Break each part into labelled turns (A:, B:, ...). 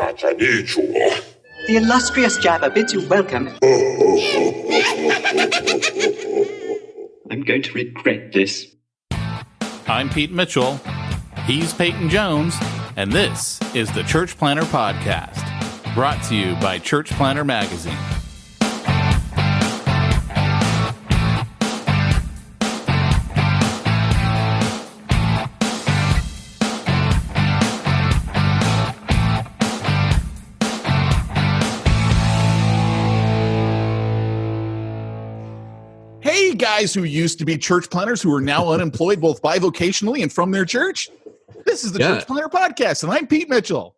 A: The
B: illustrious Jabba bids you welcome. I'm going to regret this.
C: I'm Pete Mitchell. He's Peyton Jones. And this is the Church Planter Podcast, brought to you by Church Planter Magazine. Hey, guys who used to be church planters who are now unemployed both bivocationally and from their church. This is the Church Planter Podcast, and I'm Pete Mitchell.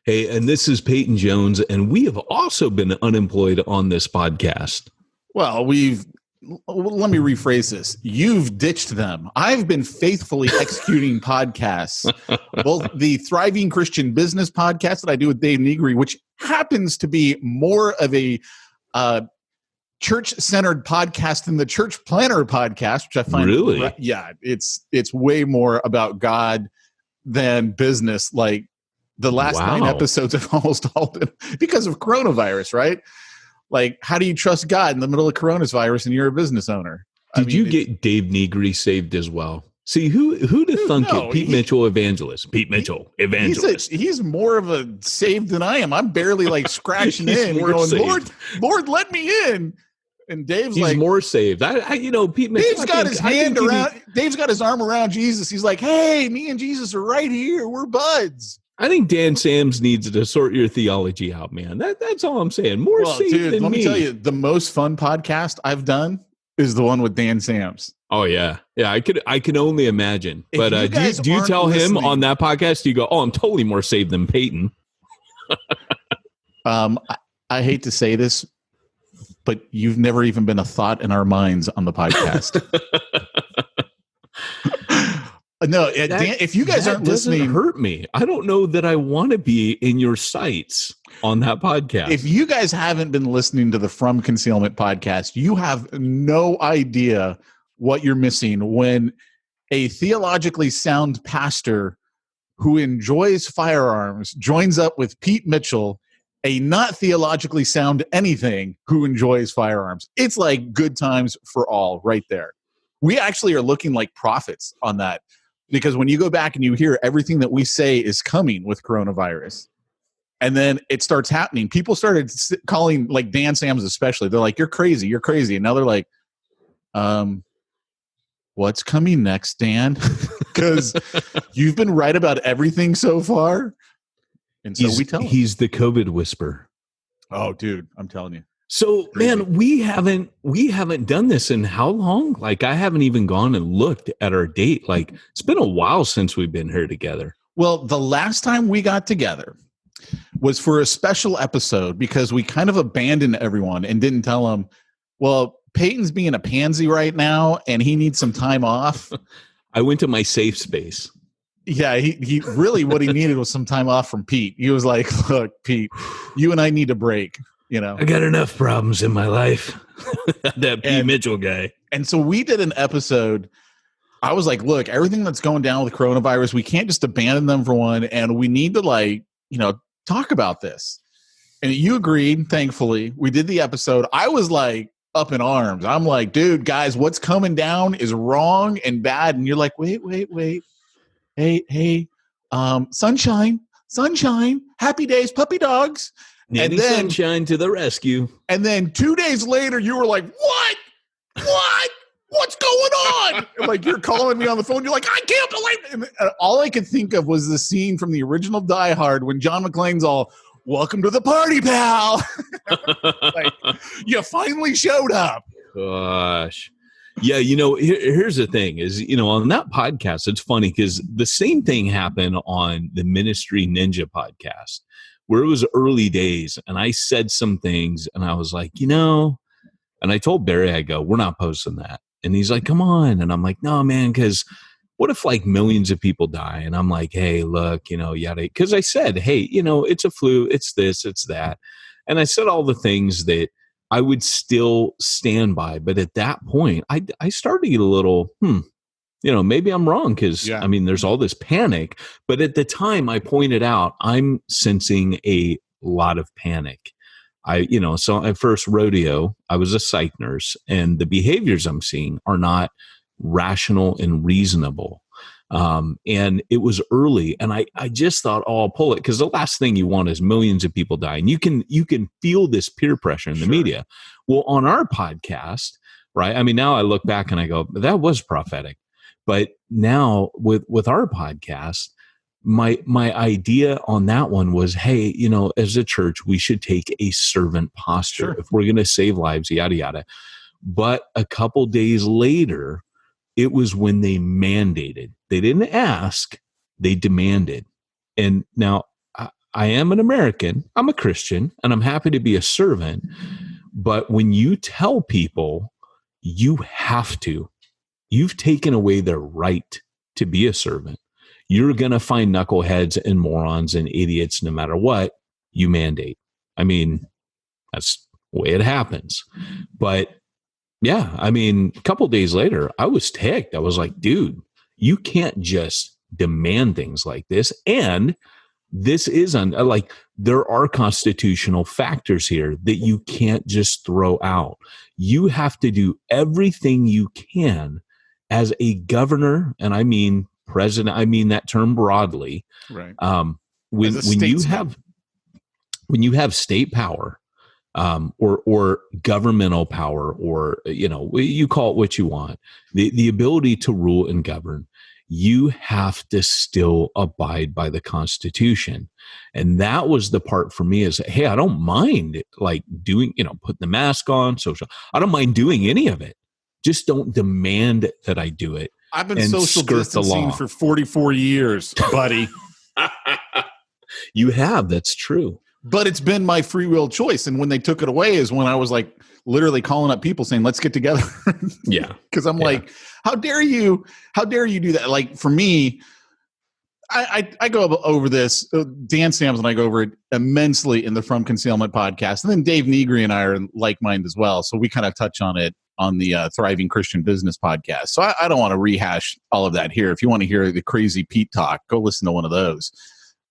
D: Hey, and this is Peyton Jones, and we have also been unemployed on this podcast.
C: Well, let me rephrase this. You've ditched them. I've been faithfully executing podcasts, both the Thriving Christian Business podcast that I do with Dave Negri, which happens to be more of a church-centered podcast than the Church Planter podcast, which I find
D: really,
C: it's way more about God than business. Like the last 9 episodes have almost all been because of coronavirus, right? Like, how do you trust God in the middle of coronavirus and you're a business owner?
D: Did you get Dave Negri saved as well? See, who'd have thunk it? Pete Mitchell, evangelist. Pete Mitchell, evangelist.
C: He's more of a saved than I am. I'm barely like scratching in, going, Lord, let me in. And Dave's like,
D: more saved. Pete Mitchell.
C: Dave's got his hand around. Dave's got his arm around Jesus. He's like, hey, me and Jesus are right here. We're buds.
D: I think Dan Sams needs to sort your theology out, man. That's all I'm saying. More saved than me.
C: Let me tell you, the most fun podcast I've done is the one with Dan Sams.
D: Oh yeah, I can only imagine. But do you tell him on that podcast? Do you go, oh, I'm totally more saved than Peyton?
C: I hate to say this, but you've never even been a thought in our minds on the podcast. No, Dan, if you guys aren't listening,
D: hurt me. I don't know that I want to be in your sights on that podcast.
C: If you guys haven't been listening to the From Concealment podcast, you have no idea what you're missing when a theologically sound pastor who enjoys firearms joins up with Pete Mitchell, a not theologically sound anything who enjoys firearms. It's like good times for all right there. We actually are looking like prophets on that, because when you go back and you hear everything that we say is coming with coronavirus, and then it starts happening, people started calling, like Dan Sams especially, they're like, you're crazy. And now they're like, what's coming next, Dan? Because you've been right about everything so far. And so we tell him.
D: He's the COVID whisperer.
C: Oh, dude, I'm telling you.
D: So, man, we haven't done this in how long? Like, I haven't even gone and looked at our date. Like, it's been a while since we've been here together.
C: Well, the last time we got together was for a special episode because we kind of abandoned everyone and didn't tell them, well, Peyton's being a pansy right now and he needs some time off.
D: I went to my safe space.
C: Yeah, he really what he needed was some time off from Pete. He was like, look, Pete, you and I need a break. I
D: got enough problems in my life. That Pete Mitchell guy. And
C: so we did an episode. I was like, look, everything that's going down with coronavirus, we can't just abandon them for one. And we need to talk about this. And you agreed, thankfully. We did the episode. I was like up in arms. I'm like, dude, guys, what's coming down is wrong and bad. And you're like, wait. Hey, sunshine, happy days, puppy dogs.
D: And then sunshine to the rescue.
C: And then 2 days later, you were like, what? What's going on? And like, you're calling me on the phone. You're like, I can't believe it. And all I could think of was the scene from the original Die Hard when John McClane's all, welcome to the party, pal. Like, you finally showed up.
D: Gosh. Yeah, here's the thing is, on that podcast, it's funny because the same thing happened on the Ministry Ninja podcast, where it was early days, and I said some things, and I was like, and I told Barry, I go, we're not posting that. And he's like, come on. And I'm like, no, man, because what if like millions of people die? And I'm like, hey, look, yada. Because I said, hey, it's a flu, it's this, it's that. And I said all the things that I would still stand by. But at that point, I started to get a little, maybe I'm wrong because,
C: Yeah.
D: I mean, there's all this panic. But at the time I pointed out, I'm sensing a lot of panic. So at first rodeo, I was a psych nurse, and the behaviors I'm seeing are not rational and reasonable. And it was early, and I just thought, oh, I'll pull it, because the last thing you want is millions of people dying. You can feel this peer pressure in the media. Well, on our podcast, right? I mean, now I look back and I go, that was prophetic. But now with our podcast, my idea on that one was, hey, as a church, we should take a servant posture if we're going to save lives, yada, yada. But a couple days later, it was when they mandated. They didn't ask, they demanded. And now I am an American, I'm a Christian, and I'm happy to be a servant. But when you tell people you have to, you've taken away their right to be a servant. You're going to find knuckleheads and morons and idiots no matter what you mandate. I mean, that's the way it happens. But yeah, I mean, a couple days later, I was ticked. I was like, dude, you can't just demand things like this. And this isn't like, there are constitutional factors here that you can't just throw out. You have to do everything you can as a governor, and I mean president, I mean that term broadly.
C: Right.
D: When you have state power, or governmental power, or you call it what you want, the ability to rule and govern, you have to still abide by the Constitution. And that was the part for me, is, hey, I don't mind like doing, putting the mask on, social. I don't mind doing any of it. Just don't demand that I do it.
C: I've been social distancing for 44 years, buddy.
D: You have. That's true.
C: But it's been my free will choice. And when they took it away is when I was like literally calling up people saying, let's get together.
D: Yeah.
C: Because I'm like, how dare you do that? Like, for me, I go over this. Dan Sams and I go over it immensely in the From Concealment podcast. And then Dave Negri and I are like minded as well. So we kind of touch on it on the Thriving Christian Business podcast. So I don't want to rehash all of that here. If you want to hear the crazy Pete talk, go listen to one of those.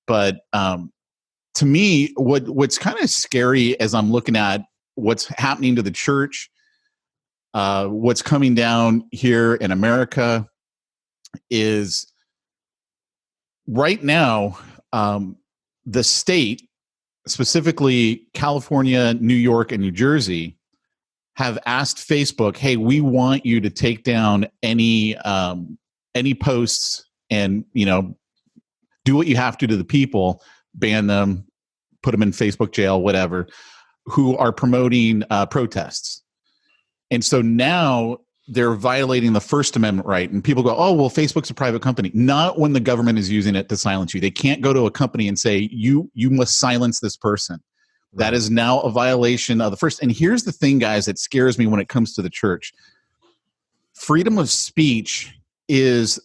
C: But to me, what's kind of scary as I'm looking at what's happening to the church, what's coming down here in America, is right now, the state, specifically California, New York, and New Jersey, have asked Facebook, hey, we want you to take down any posts and, do what you have to the people, ban them, put them in Facebook jail, whatever, who are promoting protests. And so now they're violating the First Amendment right. And people go, oh, well, Facebook's a private company. Not when the government is using it to silence you. They can't go to a company and say, you must silence this person. That is now a violation of the first. And here's the thing, guys, that scares me when it comes to the church. Freedom of speech is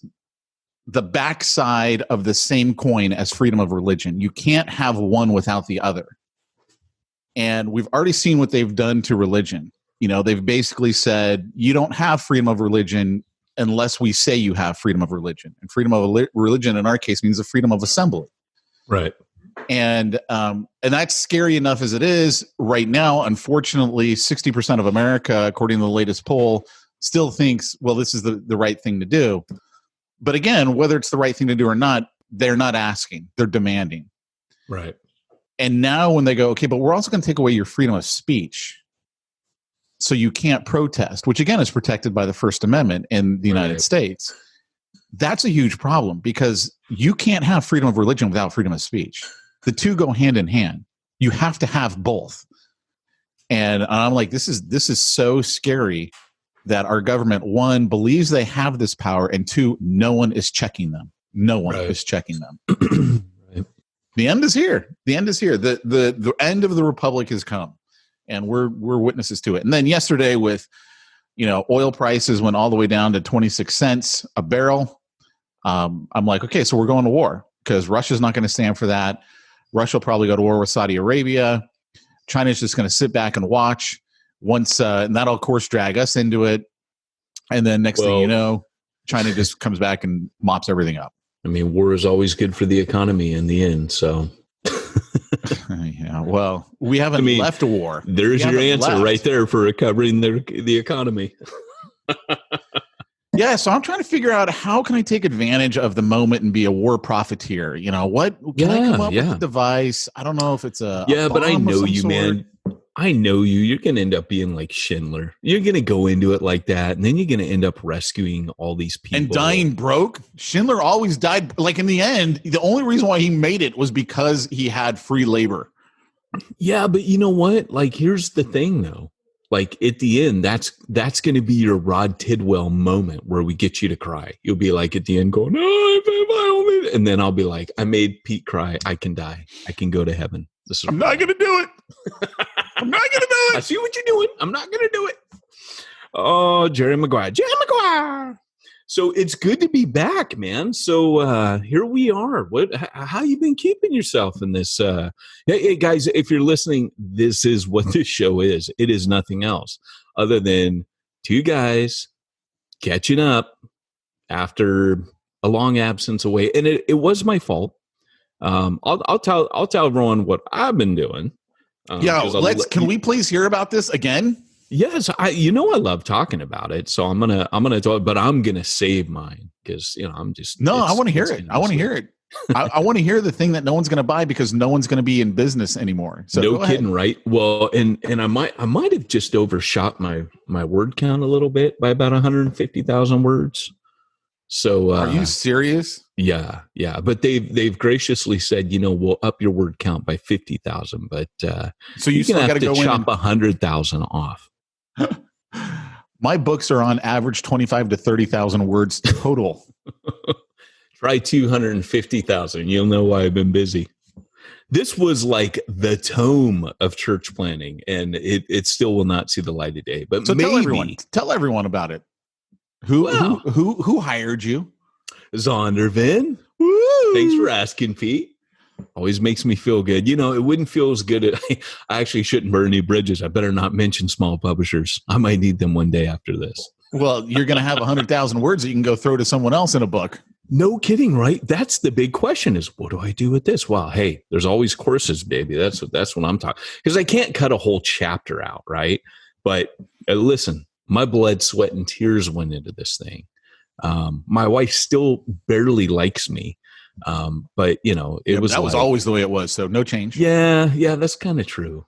C: the backside of the same coin as freedom of religion. You can't have one without the other. And we've already seen what they've done to religion. They've basically said, you don't have freedom of religion unless we say you have freedom of religion. And freedom of religion, in our case, means the freedom of assembly.
D: Right.
C: And that's scary enough as it is right now. Unfortunately, 60% of America, according to the latest poll, still thinks, well, this is the right thing to do. But again, whether it's the right thing to do or not, they're not asking. They're demanding.
D: Right.
C: And now when they go, okay, but we're also going to take away your freedom of speech, so you can't protest, which again is protected by the First Amendment in the United States. That's a huge problem, because you can't have freedom of religion without freedom of speech. The two go hand in hand. You have to have both. And I'm like, this is so scary that our government, one, believes they have this power, and two, no one is checking them. No one is checking them. The end is here. The end is here. The end of the republic has come, and we're witnesses to it. And then yesterday, with oil prices went all the way down to 26 cents a barrel. I'm like, okay, so we're going to war, because Russia's not going to stand for that. Russia will probably go to war with Saudi Arabia. China's just going to sit back and watch. And that'll of course drag us into it. And then next thing you know, China just comes back and mops everything up.
D: I mean, war is always good for the economy in the end. So,
C: yeah, well, we haven't left a war.
D: There's your answer right there for recovering the economy.
C: Yeah, so I'm trying to figure out how can I take advantage of the moment and be a war profiteer. You know, what can I come up with a device? I don't know if it's a
D: but I know you, man. I know you. You're going to end up being like Schindler. You're going to go into it like that, and then you're going to end up rescuing all these people.
C: And dying broke. Schindler always died. Like in the end, the only reason why he made it was because he had free labor.
D: Yeah, but you know what? Like, here's the thing, though. Like at the end, that's going to be your Rod Tidwell moment where we get you to cry. You'll be like at the end going, "Oh, if I only," and then I'll be like, "I made Pete cry. I can die. I can go to heaven."
C: I'm not going to do it. I'm not going to do it.
D: I see what you're doing. I'm not going to do it. Oh, Jerry Maguire. So it's good to be back, man. So here we are. How you been keeping yourself in this? Hey, guys, if you're listening, this is what this show is. It is nothing else other than two guys catching up after a long absence away. And it was my fault. I'll tell everyone what I've been doing.
C: Can we please hear about this again?
D: Yes, I love talking about it, so I'm gonna talk, but I'm gonna save mine because I'm just
C: I want to hear it. I want to hear it. I want to hear the thing that no one's gonna buy because no one's gonna be in business anymore. So
D: no kidding, right? Well, and I might have just overshot my word count a little bit by about 150,000 words. So
C: are you serious?
D: Yeah. But they've graciously said, we'll up your word count by 50,000, but
C: so you still got to go
D: chop 100,000 off.
C: My books are on average 25 to 30,000 words total.
D: Try 250,000. You'll know why I've been busy. This was like the tome of church planning, and it still will not see the light of day. But
C: so
D: maybe
C: tell everyone about it. Who hired you?
D: Zondervan.
C: Woo!
D: Thanks for asking, Pete. Always makes me feel good. It wouldn't feel as good. I actually shouldn't burn any bridges. I better not mention small publishers. I might need them one day after this.
C: Well, you're going to have 100,000 words that you can go throw to someone else in a book.
D: No kidding, right? That's the big question is, what do I do with this? Well, hey, there's always courses, baby. That's what I'm talking. Because I can't cut a whole chapter out, right? But listen, my blood, sweat, and tears went into this thing. My wife still barely likes me. But it was
C: that was always the way it was. So no change.
D: Yeah. That's kind of true.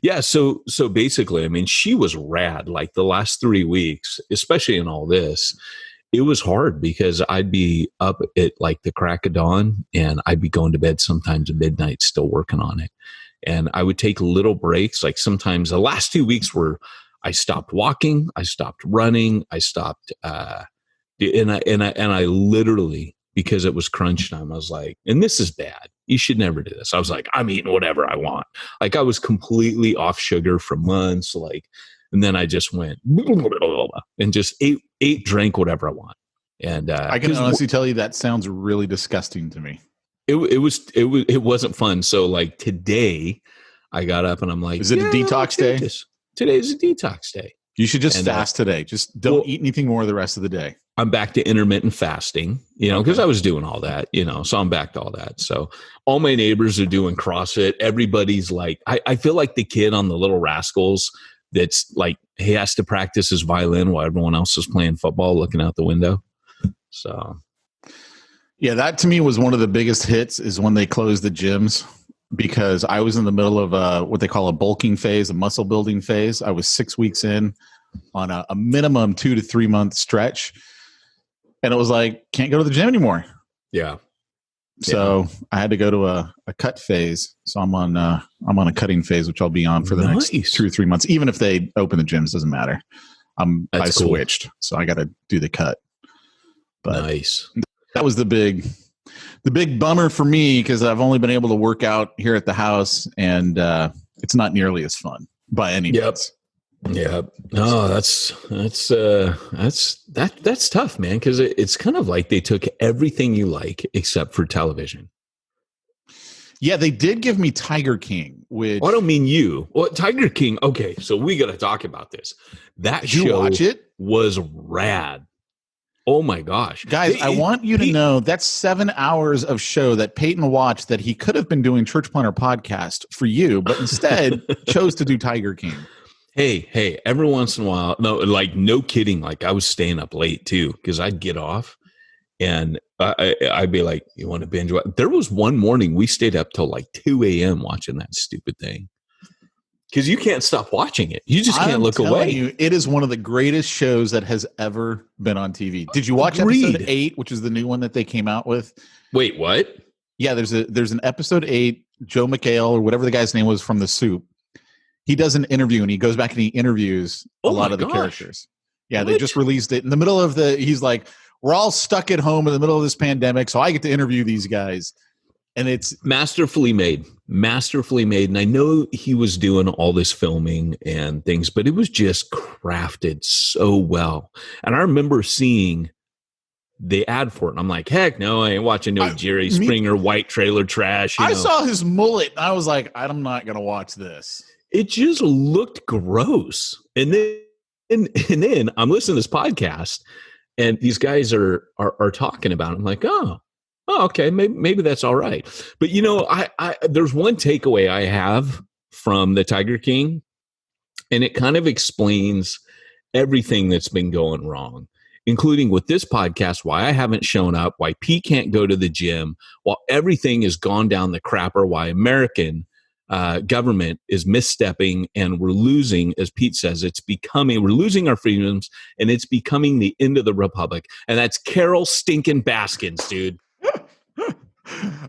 D: Yeah. So basically, I mean, she was rad. Like the last 3 weeks, especially in all this, it was hard because I'd be up at like the crack of dawn and I'd be going to bed sometimes at midnight, still working on it. And I would take little breaks. Like sometimes the last 2 weeks were, I stopped walking, I stopped running, I stopped, and I literally, because it was crunch time, I was like, and this is bad. You should never do this. I was like, I'm eating whatever I want. Like I was completely off sugar for months. Like, and then I just went and just ate, drank whatever I want. And
C: I can honestly tell you that sounds really disgusting to me.
D: It wasn't fun. So like today, I got up and I'm like,
C: is it a detox day?
D: Today is a detox day.
C: You should just fast today. Just don't eat anything more the rest of the day.
D: I'm back to intermittent fasting, because I was doing all that, so I'm back to all that. So all my neighbors are doing CrossFit. Everybody's like, I feel like the kid on the Little Rascals that's like, he has to practice his violin while everyone else is playing football, looking out the window. So.
C: Yeah, that to me was one of the biggest hits is when they closed the gyms. Because I was in the middle of what they call a bulking phase, a muscle building phase. I was 6 weeks in on a minimum 2 to 3 month stretch. And it was like, can't go to the gym anymore.
D: Yeah.
C: So I had to go to a cut phase. So I'm on a cutting phase, which I'll be on for the next 2 or 3 months. Even if they open the gyms, doesn't matter. I switched. So I got to do the cut. But
D: nice.
C: That was the big bummer for me because I've only been able to work out here at the house and it's not nearly as fun by any means.
D: Yeah. No, that's tough, man. Cause it's kind of like they took everything you like except for television.
C: Yeah. They did give me Tiger King, which
D: I don't mean you. Well, Tiger King. Okay. So we got to talk about this. That
C: did you watch it?
D: Was rad. Oh my gosh.
C: Guys, I want you to know that's 7 hours of show that Peyton watched that he could have been doing Church Planter podcast for you, but instead chose to do Tiger King.
D: Hey, every once in a while, no kidding. Like I was staying up late too, because I'd get off and I'd be like, you want to binge watch? There was one morning we stayed up till like 2 a.m. watching that stupid thing. Because you can't stop watching it. You just can't look away.
C: You, it is one of the greatest shows that has ever been on TV. Did you watch
D: Agreed.
C: episode 8, which is the new one that they came out with?
D: Wait, what?
C: Yeah, there's an episode 8, Joe McHale or whatever the guy's name was from The Soup. He does an interview and he goes back and he interviews a lot of the characters. Yeah, They just released it in the middle of he's like, we're all stuck at home in the middle of this pandemic, so I get to interview these guys. And it's masterfully made.
D: And I know he was doing all this filming and things, but it was just crafted so well. And I remember seeing the ad for it. And I'm like, heck no, I ain't watching no Jerry Springer white trailer trash.
C: I saw his mullet and I was like, I'm not going to watch this.
D: It just looked gross. And then I'm listening to this podcast and these guys are talking about it. I'm like, oh, okay, maybe that's all right. But I there's one takeaway I have from the Tiger King, and it kind of explains everything that's been going wrong, including with this podcast, why I haven't shown up, why Pete can't go to the gym, while everything has gone down the crapper, why American government is misstepping, and we're losing, as Pete says, we're losing our freedoms, and it's becoming the end of the republic. And that's Carol stinking Baskins, dude.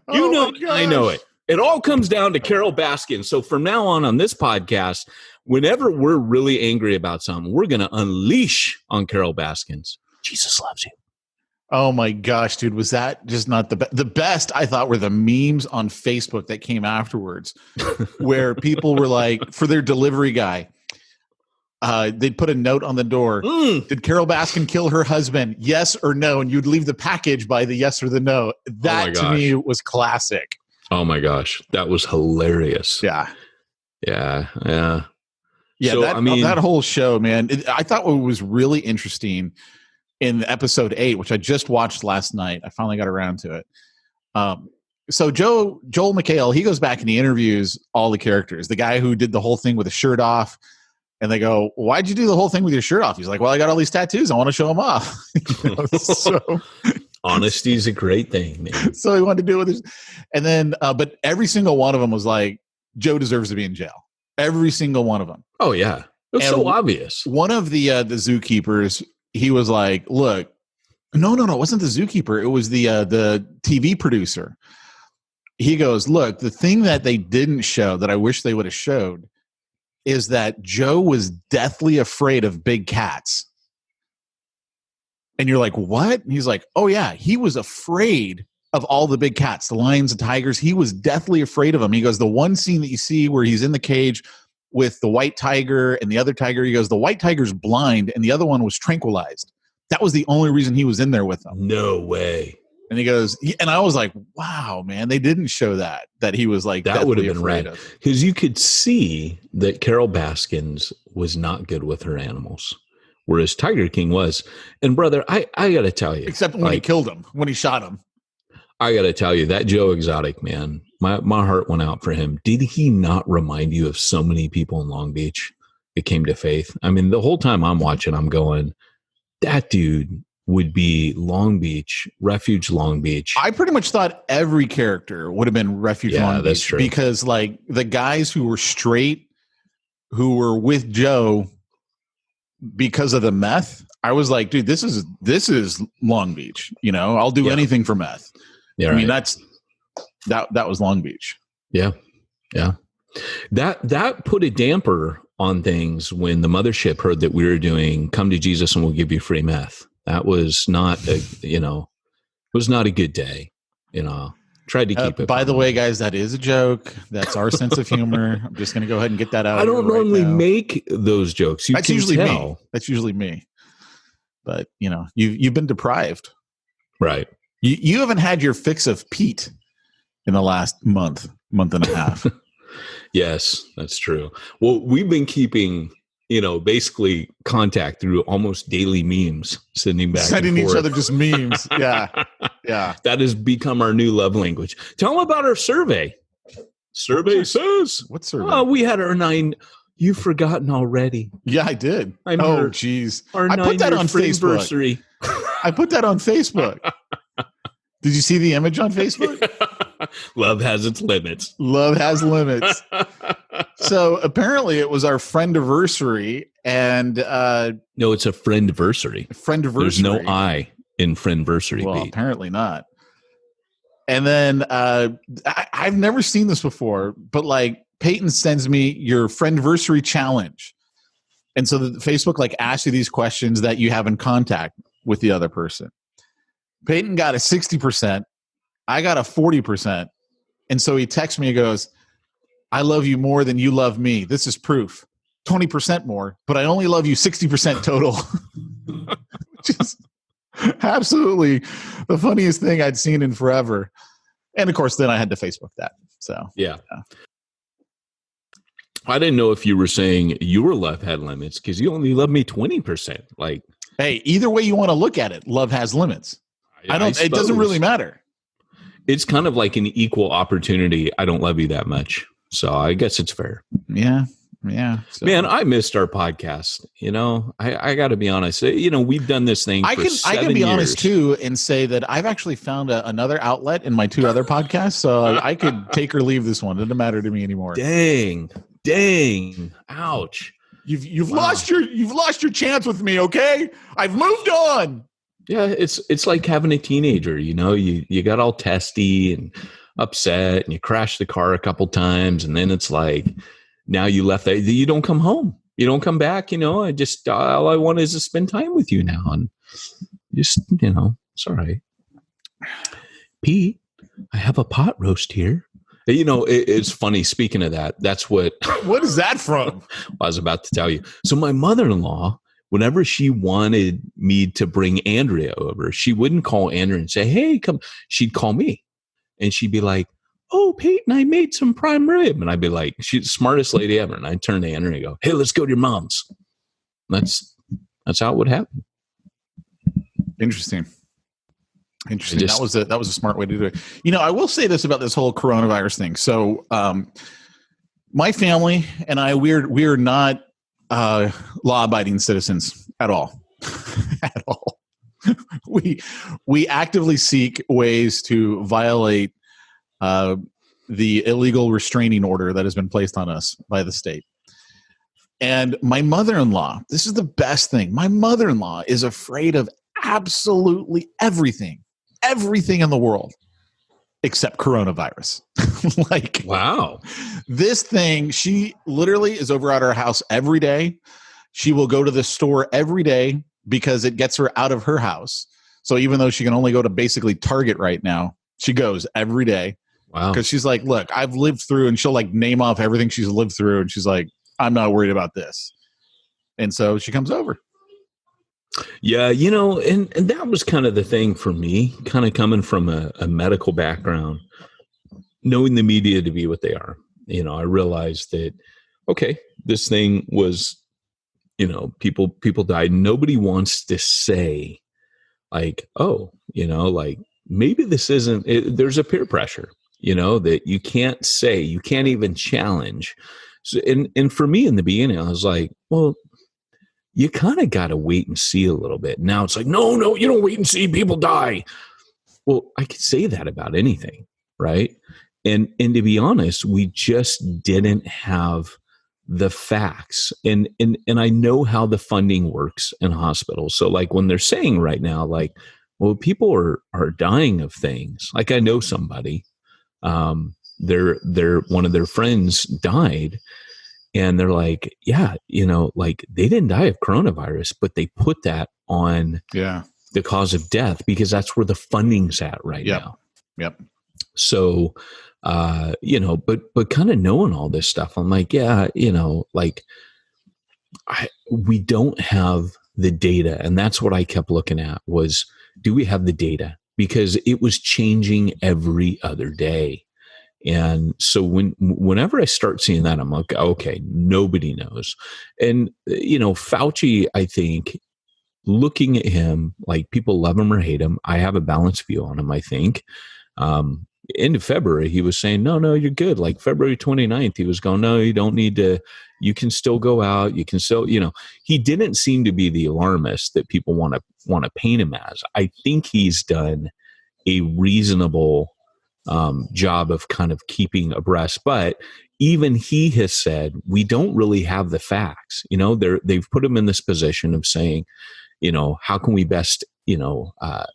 D: I know it. It all comes down to Carol Baskin. So from now on this podcast, whenever we're really angry about something, we're going to unleash on Carol Baskins. Jesus loves you.
C: Oh my gosh, dude. Was that just not the best? The best I thought were the memes on Facebook that came afterwards where people were like, for their delivery guy, they'd put a note on the door. Did Carol Baskin kill her husband? Yes or no? And you'd leave the package by the yes or the no. That to me was classic.
D: Oh my gosh. That was hilarious.
C: Yeah.
D: So,
C: that whole show, man, I thought what was really interesting in episode 8, which I just watched last night. I finally got around to it. So Joel McHale, he goes back and he interviews all the characters. The guy who did the whole thing with the shirt off. And they go, why'd you do the whole thing with your shirt off? He's like, well, I got all these tattoos. I want to show them off.
D: Honesty is a great thing, man.
C: So he wanted to do it with his. And then, but every single one of them was like, Joe deserves to be in jail. Every single one of them.
D: Oh, yeah. It was so obvious.
C: One of the zookeepers, he was like, look, no, it wasn't the zookeeper. It was the TV producer. He goes, look, the thing that they didn't show that I wish they would have showed is that Joe was deathly afraid of big cats. And you're like, what? And he's like, oh yeah, he was afraid of all the big cats, the lions and tigers. He was deathly afraid of them. He goes, the one scene that you see where he's in the cage with the white tiger and the other tiger, he goes, the white tiger's blind and the other one was tranquilized. That was the only reason he was in there with them.
D: No way.
C: And he goes, and I was like, wow, man, they didn't show that he was like,
D: that would have been right. Because you could see that Carol Baskins was not good with her animals, whereas Tiger King was. And brother, I got to tell you.
C: Except when he killed him, when he shot him.
D: I got to tell you, that Joe Exotic, man, my heart went out for him. Did he not remind you of so many people in Long Beach that came to faith? I mean, the whole time I'm watching, I'm going, that dude would be Long Beach, Refuge Long Beach.
C: I pretty much thought every character would have been Refuge Long Beach.
D: That's true.
C: Because like the guys who were straight, who were with Joe because of the meth, I was like, dude, this is Long Beach. I'll do anything for meth.
D: Yeah,
C: I mean, that was Long Beach.
D: Yeah. That put a damper on things when the mothership heard that we were doing Come to Jesus and We'll Give You Free Meth. That was not a good day. Tried to keep it.
C: By the way, guys, that is a joke. That's our sense of humor. I'm just going to go ahead and get that out.
D: I don't normally make those jokes.
C: That's usually me. That's usually me. But you've been deprived,
D: right?
C: You haven't had your fix of Pete in the last month and a half.
D: Yes, that's true. Well, we've been keeping basically contact through almost daily memes, sending
C: each other just memes. Yeah.
D: That has become our new love language. Tell them about our survey. Survey says,
C: what survey?
D: Oh, we had our 9. You've forgotten already.
C: Yeah, I did. Oh, geez.
D: I put that on Facebook.
C: I put that on Facebook. Did you see the image on Facebook?
D: Love has its limits.
C: Love has limits. So apparently it was our friendiversary, and
D: no, it's a friendiversary. There's no I in friendiversary.
C: Well, apparently not. And then I've never seen this before, but like Peyton sends me your friendiversary challenge, and so Facebook like asks you these questions that you have in contact with the other person. Peyton got a 60%. I got a 40%. And so he texts me and goes, I love you more than you love me. This is proof. 20% more, but I only love you 60% total. Just absolutely the funniest thing I'd seen in forever. And of course, then I had to Facebook that. So,
D: yeah. I didn't know if you were saying your love had limits because you only love me 20%. Like,
C: hey, either way you want to look at it, love has limits. It doesn't really matter.
D: It's kind of like an equal opportunity. I don't love you that much. So I guess it's fair.
C: Yeah. So.
D: Man, I missed our podcast. I got to be honest. We've done this thing for 7 years. I can be honest
C: too and say that I've actually found another outlet in my 2 other podcasts. So I could take or leave this one. It doesn't matter to me anymore.
D: Dang. Ouch.
C: You've lost your chance with me. Okay. I've moved on.
D: Yeah, it's like having a teenager, you got all testy and upset and you crashed the car a couple times. And then it's like, now you left that you don't come home. You don't come back. All I want is to spend time with you now. And just, it's all right. Pete, I have a pot roast here. It's funny. Speaking of that, that's what
C: is that from?
D: I was about to tell you. So my mother-in-law, whenever she wanted me to bring Andrea over, she wouldn't call Andrea and say, hey, come. She'd call me and she'd be like, oh, Peyton, I made some prime rib. And I'd be like, she's the smartest lady ever. And I'd turn to Andrea and go, hey, let's go to your mom's. That's how it would happen.
C: Interesting. That was a smart way to do it. I will say this about this whole coronavirus thing. So my family and I, we're not law-abiding citizens at all. At all. We actively seek ways to violate the illegal restraining order that has been placed on us by the state. And my mother-in-law, this is the best thing. My mother-in-law is afraid of absolutely everything in the world except coronavirus. Like,
D: wow.
C: This thing, she literally is over at our house every day. She will go to the store every day because it gets her out of her house. So even though she can only go to basically Target right now, she goes every day.
D: Wow.
C: Because she's like, look, I've lived through, and she'll like name off everything she's lived through. And she's like, I'm not worried about this. And so she comes over.
D: Yeah, and that was kind of the thing for me, kind of coming from a medical background, knowing the media to be what they are. I realized that, okay, this thing was, people died. Nobody wants to say like, oh, like maybe this isn't, there's a peer pressure, that you can't say, you can't even challenge. So, and for me in the beginning, I was like, well, you kind of got to wait and see a little bit. Now it's like, no, you don't wait and see, people die. Well, I could say that about anything, right? And to be honest, we just didn't have the facts. And I know how the funding works in hospitals. So like when they're saying right now, like, well, people are dying of things. Like I know somebody, their one of their friends died. And they're like, yeah, like they didn't die of coronavirus, but they put that on the cause of death because that's where the funding's at right now.
C: Yep.
D: So, but kind of knowing all this stuff, I'm like, yeah, like we don't have the data. And that's what I kept looking at was, do we have the data? Because it was changing every other day. And so whenever I start seeing that, I'm like, okay, nobody knows. And, Fauci, I think, looking at him, like, people love him or hate him. I have a balanced view on him, I think. End of February, he was saying, no, you're good. Like February 29th, he was going, no, you don't need to, you can still go out. You can still, he didn't seem to be the alarmist that people want to paint him as. I think he's done a reasonable job of kind of keeping abreast, but even he has said, we don't really have the facts. They've put him in this position of saying, how can we best,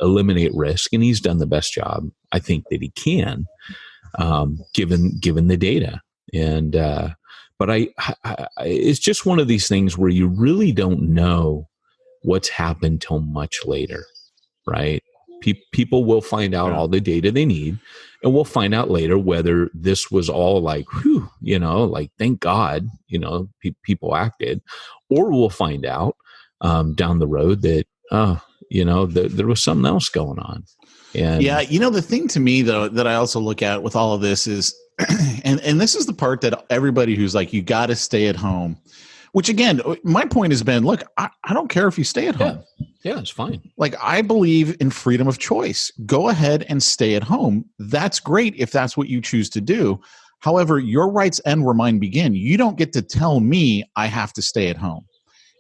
D: eliminate risk? And he's done the best job, I think, that he can, given the data. And, but it's just one of these things where you really don't know what's happened till much later, right? People will find out all the data they need, and we'll find out later whether this was all like, whew, like, thank God, people acted, or we'll find out down the road that, there was something else going on. And
C: the thing to me, though, that I also look at with all of this is, and this is the part that everybody who's like, you got to stay at home, which again, my point has been, look, I don't care if you stay at home.
D: Yeah, it's fine.
C: Like, I believe in freedom of choice. Go ahead and stay at home. That's great if that's what you choose to do. However, your rights end where mine begin. You don't get to tell me I have to stay at home.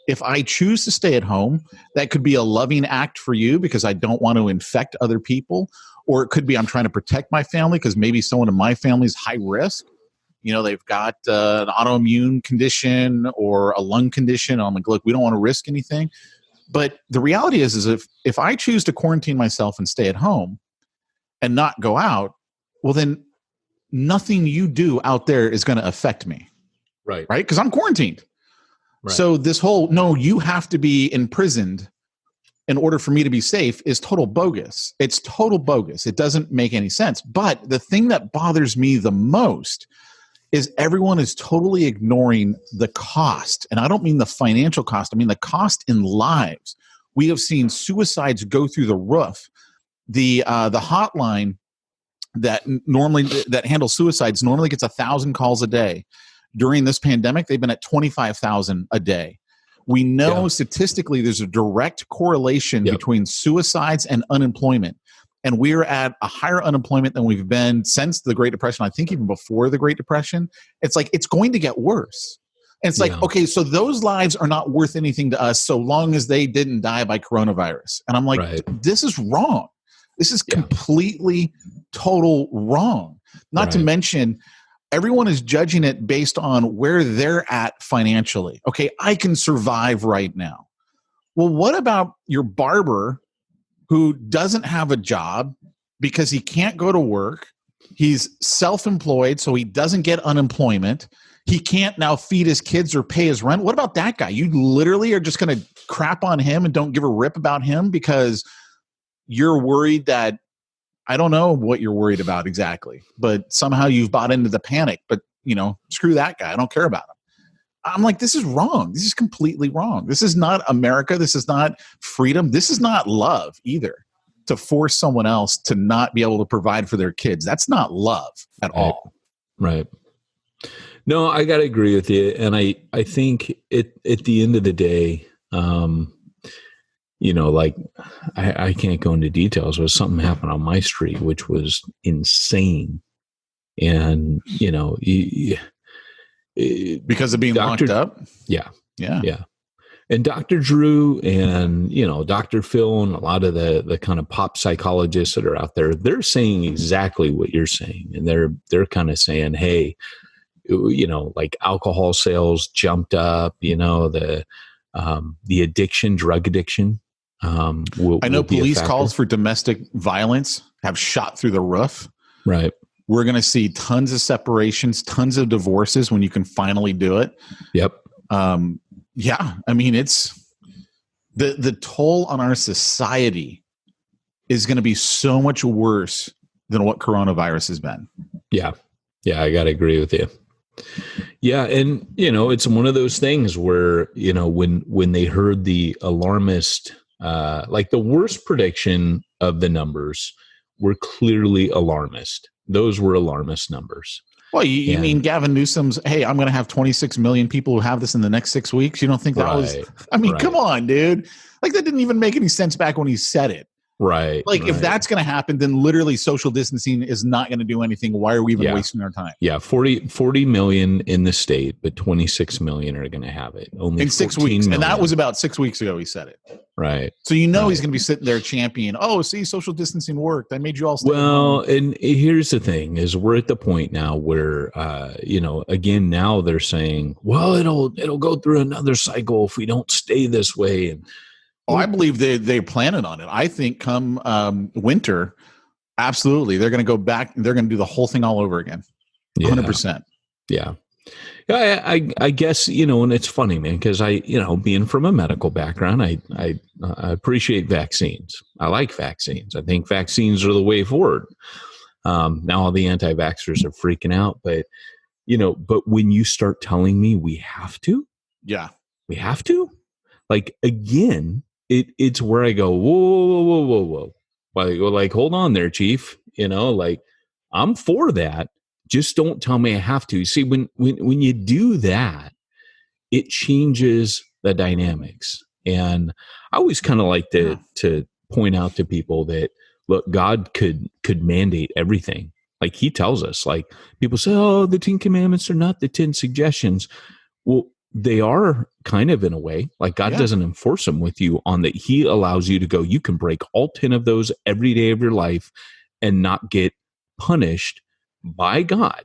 C: If I choose to stay at home, that could be a loving act for you because I don't want to infect other people. Or it could be I'm trying to protect my family because maybe someone in my family is high risk. They've got an autoimmune condition or a lung condition. I'm like, look, we don't want to risk anything. But the reality is if I choose to quarantine myself and stay at home and not go out, well, then nothing you do out there is going to affect me.
D: Right?
C: Because I'm quarantined. Right. So this whole, no, you have to be imprisoned in order for me to be safe is total bogus. It's total bogus. It doesn't make any sense. But the thing that bothers me the most is everyone is totally ignoring the cost. And I don't mean the financial cost. I mean the cost in lives. We have seen suicides go through the roof. The hotline that handles suicides normally gets 1,000 calls a day. During this pandemic, they've been at 25,000 a day. We know statistically there's a direct correlation between suicides and unemployment. And we're at a higher unemployment than we've been since the Great Depression. I think even before the Great Depression. It's like, it's going to get worse. And it's like, okay, so those lives are not worth anything to us so long as they didn't die by coronavirus. And I'm like, this is wrong. This is completely total wrong. Not to mention, everyone is judging it based on where they're at financially. Okay, I can survive right now. Well, what about your barber who doesn't have a job because he can't go to work? He's self-employed, so he doesn't get unemployment. He can't now feed his kids or pay his rent. What about that guy? You literally are just going to crap on him and don't give a rip about him because you're worried that, I don't know what you're worried about exactly, but somehow you've bought into the panic. But, screw that guy. I don't care about him. I'm like, this is wrong. This is completely wrong. This is not America. This is not freedom. This is not love either, to force someone else to not be able to provide for their kids. That's not love at all. Right.
D: No, I got to agree with you. And I think at the end of the day, like I can't go into details, but something happened on my street, which was insane. And,
C: because of being locked up.
D: Yeah. And Dr. Drew and, Dr. Phil and a lot of the kind of pop psychologists that are out there, they're saying exactly what you're saying. And they're kind of saying, hey, like alcohol sales jumped up, the addiction, drug addiction.
C: I know police calls for domestic violence have shot through the roof.
D: Right.
C: We're going to see tons of separations, tons of divorces when you can finally do it.
D: Yep.
C: Yeah. I mean, it's the toll on our society is going to be so much worse than what coronavirus has been.
D: Yeah. Yeah. I got to agree with you. Yeah. And, it's one of those things where, when they heard the alarmist, like the worst prediction of the numbers were clearly alarmist. those were alarmist numbers.
C: Well, you mean Gavin Newsom's, hey, I'm going to have 26 million people who have this in the next 6 weeks? You don't think that was, I mean, come on, dude. Like, that didn't even make any sense back when he said it.
D: Right.
C: Like, if that's going to happen, then literally social distancing is not going to do anything. Why are we even wasting our time?
D: Yeah, 40 million in the state, but 26 million are going to have it. Only
C: in 6 weeks. And that was about 6 weeks ago he said it.
D: Right.
C: So he's going to be sitting there championing, oh, see, social distancing worked. I made you all stay
D: Well,
C: home.
D: and here's the thing is we're at the point now where, again, now they're saying, well, it'll go through another cycle if we don't stay this way. And
C: I believe they're planning on it. I think come winter, absolutely, they're going to go back. They're going to do the whole thing all over again. 100%.
D: Yeah. I guess, and it's funny, man, because being from a medical background, I appreciate vaccines. I like vaccines. I think vaccines are the way forward. Now all the anti-vaxxers are freaking out, but when you start telling me we have to, like, again, it's where I go, whoa. Like, hold on there, Chief. Like, I'm for that. Just don't tell me I have to. See, when you do that, it changes the dynamics. And I always kind of like to point out to people that, look, God could mandate everything. Like, he tells us, like, people say, oh, the 10 commandments are not the 10 suggestions. Well, they are kind of, in a way. Like, God doesn't enforce them with you on that. He allows you to go, you can break all 10 of those every day of your life and not get punished by God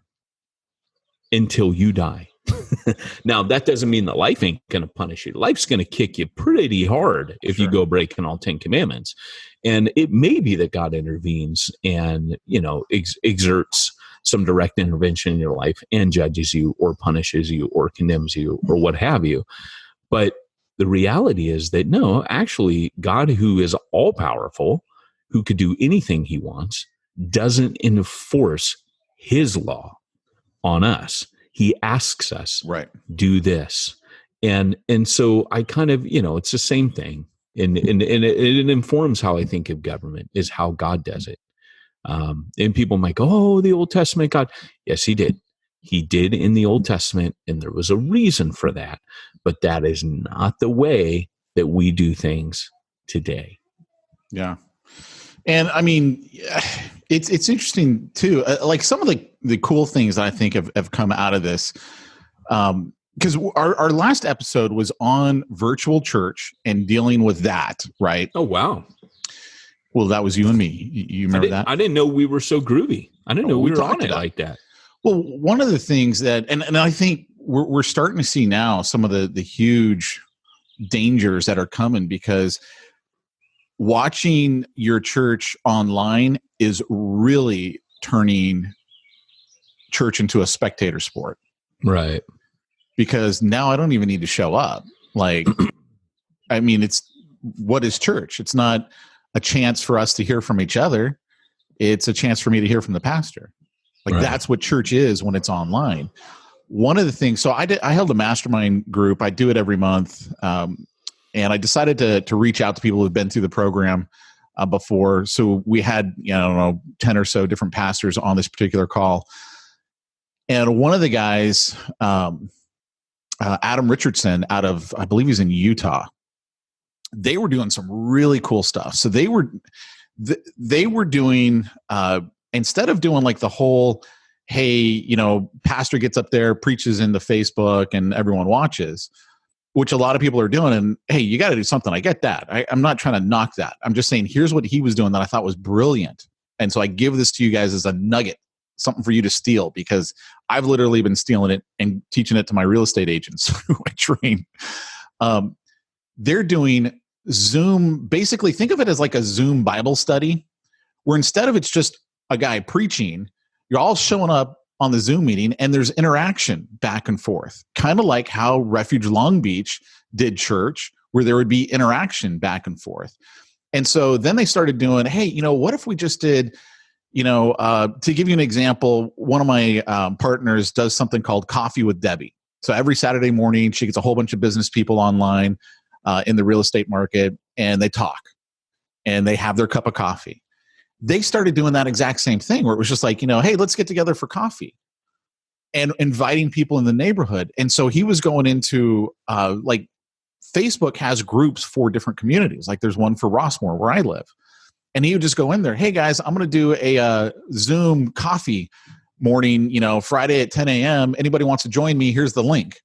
D: until you die. Now, that doesn't mean that life ain't going to punish you. Life's going to kick you pretty hard if you go breaking all 10 commandments. And it may be that God intervenes and, exerts some direct intervention in your life and judges you or punishes you or condemns you or what have you. But the reality is that, no, actually, God, who is all powerful, who could do anything he wants, doesn't enforce his law on us. He asks us, do this. And so I kind of, it's the same thing. And it informs how I think of government, is how God does it. And people might go, oh, the Old Testament God. Yes, he did. He did in the Old Testament, and there was a reason for that. But that is not the way that we do things today.
C: Yeah. And I mean, it's interesting too. Like, some of the cool things that I think have come out of this, because our last episode was on virtual church and dealing with that, right?
D: Oh, wow.
C: Well, that was you and me. You remember that?
D: I didn't know we were so groovy. I didn't know we were on it like that.
C: Well, one of the things that, and I think we're starting to see now some of the huge dangers that are coming, because watching your church online is really turning church into a spectator sport.
D: Right.
C: Because now I don't even need to show up. Like, I mean, what is church? It's not a chance for us to hear from each other. It's a chance for me to hear from the pastor. Like, that's what church is when it's online. One of the things, so I held a mastermind group. I do it every month. And I decided to reach out to people who've been through the program before. So we had, 10 or so different pastors on this particular call. And one of the guys, Adam Richardson, out of, I believe he's in Utah, they were doing some really cool stuff. So they were doing, instead of doing like the whole, hey, pastor gets up there, preaches into Facebook and everyone watches, which a lot of people are doing. And hey, you got to do something. I get that. I'm not trying to knock that. I'm just saying, here's what he was doing that I thought was brilliant. And so I give this to you guys as a nugget, something for you to steal, because I've literally been stealing it and teaching it to my real estate agents who I train. They're doing Zoom. Basically, think of it as like a Zoom Bible study, where instead of it's just a guy preaching, you're all showing up on the Zoom meeting and there's interaction back and forth, kind of like how Refuge Long Beach did church, where there would be interaction back and forth. And so then they started doing, hey, what if we just did, to give you an example, one of my partners does something called Coffee with Debbie. So every Saturday morning, she gets a whole bunch of business people online in the real estate market, and they talk and they have their cup of coffee. they started doing that exact same thing where it was just like, hey, let's get together for coffee and inviting people in the neighborhood. And so he was going into like Facebook has groups for different communities. Like there's one for Rossmore where I live. And he would just go in there. Hey guys, I'm going to do a Zoom coffee morning, Friday at 10 a.m. Anybody wants to join me? Here's the link.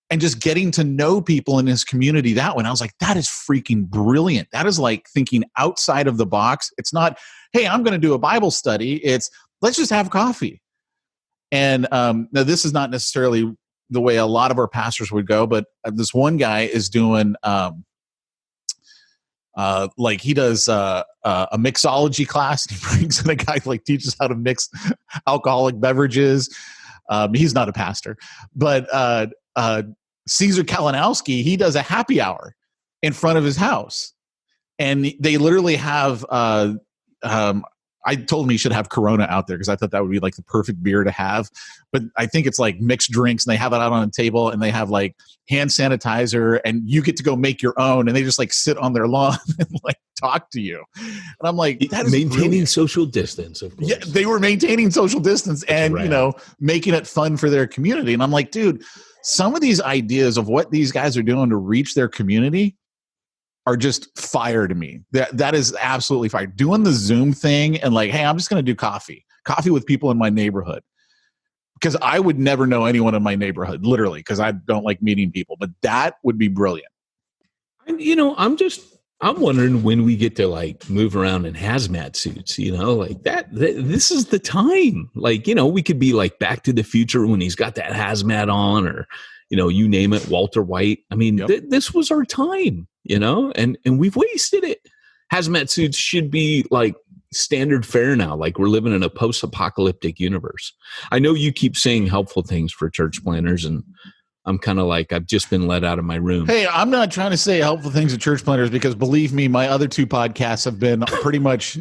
C: And just getting to know people in his community that way. And I was like, that is freaking brilliant. That is like thinking outside of the box. It's not, hey, I'm going to do a Bible study. It's let's just have coffee. And now this is not necessarily the way a lot of our pastors would go, but this one guy is doing like he does a mixology class. He brings in a guy who like teaches how to mix alcoholic beverages. He's not a pastor, but Caesar Kalinowski, he does a happy hour in front of his house, and they literally have. I told him he should have Corona out there because I thought that would be like the perfect beer to have. But I think it's like mixed drinks, and they have it out on a table, and they have like hand sanitizer, and you get to go make your own, and they just like sit on their lawn and like talk to you. And I'm like, that is
D: maintaining
C: brilliant.
D: Social distance, of course.
C: Yeah, they were maintaining social distance and making it fun for their community. And I'm like, dude, some of these ideas of what these guys are doing to reach their community are just fire to me. That is absolutely fire. Doing the Zoom thing and like, hey, I'm just going to do coffee with people in my neighborhood. Because I would never know anyone in my neighborhood, literally, because I don't like meeting people. But that would be brilliant.
D: I'm wondering when we get to like move around in hazmat suits, like that this is the time. Like, we could be like Back to the Future when he's got that hazmat on, or, you name it, Walter White. I mean, this was our time, and we've wasted it. Hazmat suits should be like standard fare now. Like we're living in a post-apocalyptic universe. I know you keep saying helpful things for church planners, and I'm kind of like, I've just been let out of my room.
C: Hey, I'm not trying to say helpful things to church planners because believe me, my other two podcasts have been pretty much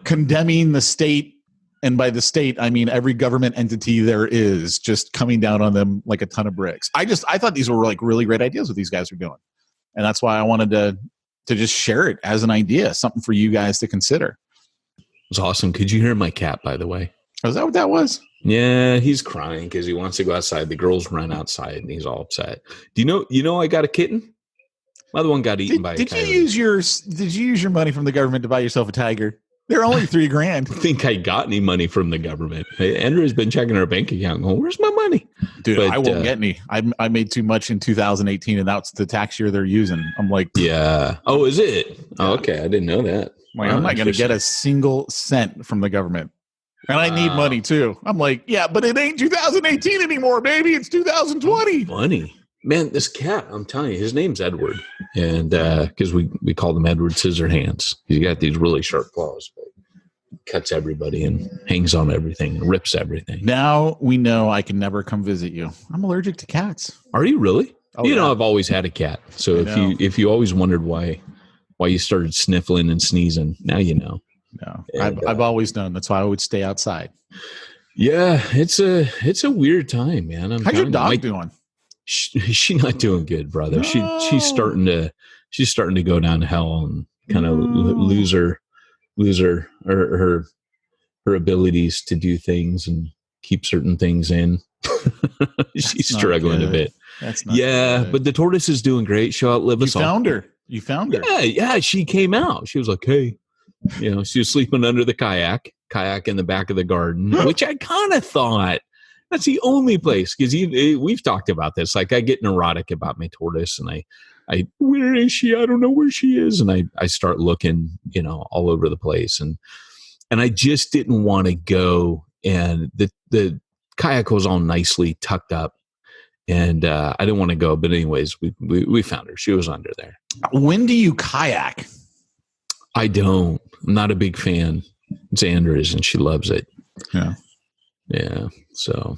C: condemning the state. And by the state, I mean every government entity there is, just coming down on them like a ton of bricks. I thought these were like really great ideas what these guys are doing. And that's why I wanted to just share it as an idea, something for you guys to consider.
D: It was awesome. Could you hear my cat, by the way?
C: Oh, is that what that was?
D: Yeah, he's crying because he wants to go outside. The girls run outside, and he's all upset. Do you know I got a kitten? My other one got eaten by a coyote. Did
C: you use your money from the government to buy yourself a tiger? They're only $3,000.
D: I think I got any money from the government. Andrew has been checking our bank account going, where's my money?
C: Dude, I won't get any. I made too much in 2018, and that's the tax year they're using. I'm like,
D: yeah. Oh, is it? Yeah. Oh, okay. I didn't know that.
C: I'm not going to get a single cent from the government. And I need money too. I'm like, yeah, but it ain't 2018 anymore, baby. It's 2020.
D: Funny. Man, this cat, I'm telling you, his name's Edward. And because we call him Edward Scissorhands. He's got these really sharp claws, but cuts everybody and hangs on everything and rips everything.
C: Now we know I can never come visit you. I'm allergic to cats.
D: Are you really? Oh, you know, I've always had a cat. So if you always wondered why you started sniffling and sneezing, now you know.
C: No, and, I've always known. That's why I would stay outside.
D: Yeah, it's a weird time, man.
C: How's your dog doing?
D: She's not doing good, brother. No. She's starting to go down hell and kind of lose her abilities to do things and keep certain things in. She's struggling a bit. That's not good. But the tortoise is doing great. She'll outlive us all.
C: You found her.
D: Yeah. She came out. She was like, hey. She was sleeping under the kayak in the back of the garden, which I kind of thought that's the only place, because we've talked about this. Like, I get neurotic about my tortoise, and I where is she? I don't know where she is, and I start looking, all over the place, and I just didn't want to go. And the kayak was all nicely tucked up, and I didn't want to go. But anyways, we found her. She was under there.
C: When do you kayak?
D: I don't. I'm not a big fan. Xander is, and she loves it. Yeah. So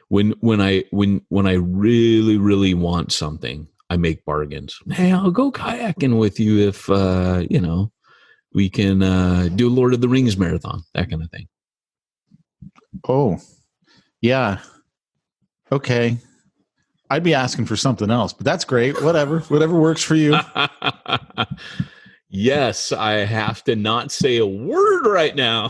D: when I really, really want something, I make bargains. Hey, I'll go kayaking with you if we can do a Lord of the Rings marathon, that kind of thing.
C: Oh, yeah. Okay. I'd be asking for something else, but that's great. Whatever works for you.
D: Yes, I have to not say a word right now.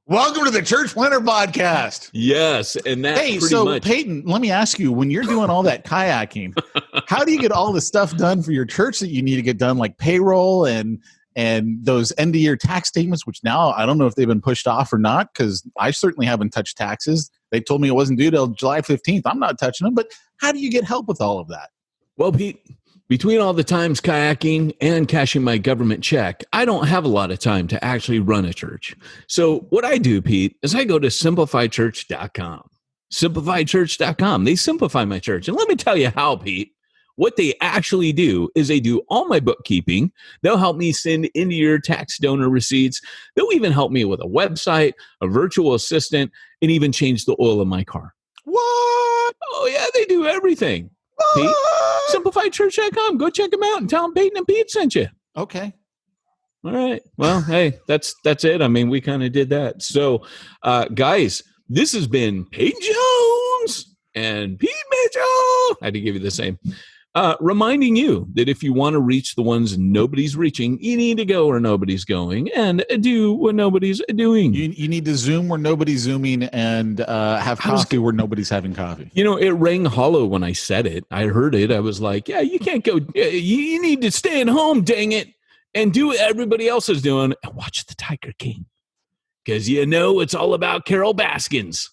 C: Welcome to the Church Planter Podcast.
D: Yes, and that much.
C: Peyton, let me ask you, when you're doing all that kayaking, how do you get all the stuff done for your church that you need to get done, like payroll and those end of year tax statements, which now I don't know if they've been pushed off or not, because I certainly haven't touched taxes. They told me it wasn't due till July 15th. I'm not touching them. But how do you get help with all of that?
D: Well, Pete, between all the times kayaking and cashing my government check, I don't have a lot of time to actually run a church. So what I do, Pete, is I go to simplifychurch.com. Simplifychurch.com. They simplify my church. And let me tell you how, Pete. What they actually do is they do all my bookkeeping. They'll help me send into your tax donor receipts. They'll even help me with a website, a virtual assistant, and even change the oil in my car.
C: What?
D: Oh, yeah, they do everything. Pete, simplifychurch.com. Go check them out and tell them Peyton and Pete sent you.
C: Okay.
D: All right. Well, hey, that's it. I mean, we kind of did that. So, guys, this has been Peyton Jones and Pete Mitchell. I had to give you the same. Reminding you that if you want to reach the ones nobody's reaching, you need to go where nobody's going and do what nobody's doing.
C: You need to Zoom where nobody's Zooming and have coffee where nobody's having coffee.
D: You know, it rang hollow when I said it. I heard it. I was like, yeah, you can't go. You need to stay at home, dang it, and do what everybody else is doing and watch the Tiger King. Because you know it's all about Carol Baskins.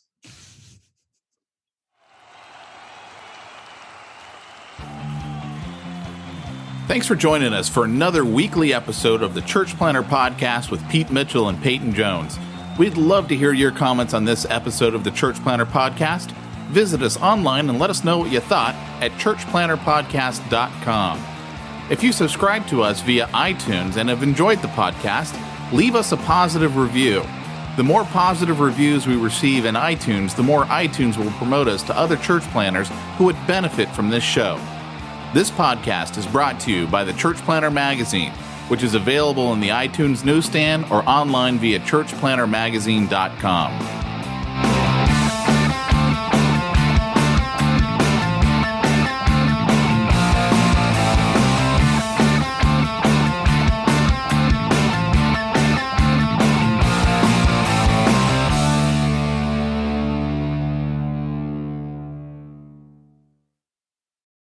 C: Thanks for joining us for another weekly episode of the Church Planter Podcast with Pete Mitchell and Peyton Jones. We'd love to hear your comments on this episode of the Church Planter Podcast. Visit us online and let us know what you thought at churchplanterpodcast.com. If you subscribe to us via iTunes and have enjoyed the podcast, leave us a positive review. The more positive reviews we receive in iTunes, the more iTunes will promote us to other church planners who would benefit from this show. This podcast is brought to you by the Church Planter Magazine, which is available in the iTunes newsstand or online via churchplantermagazine.com.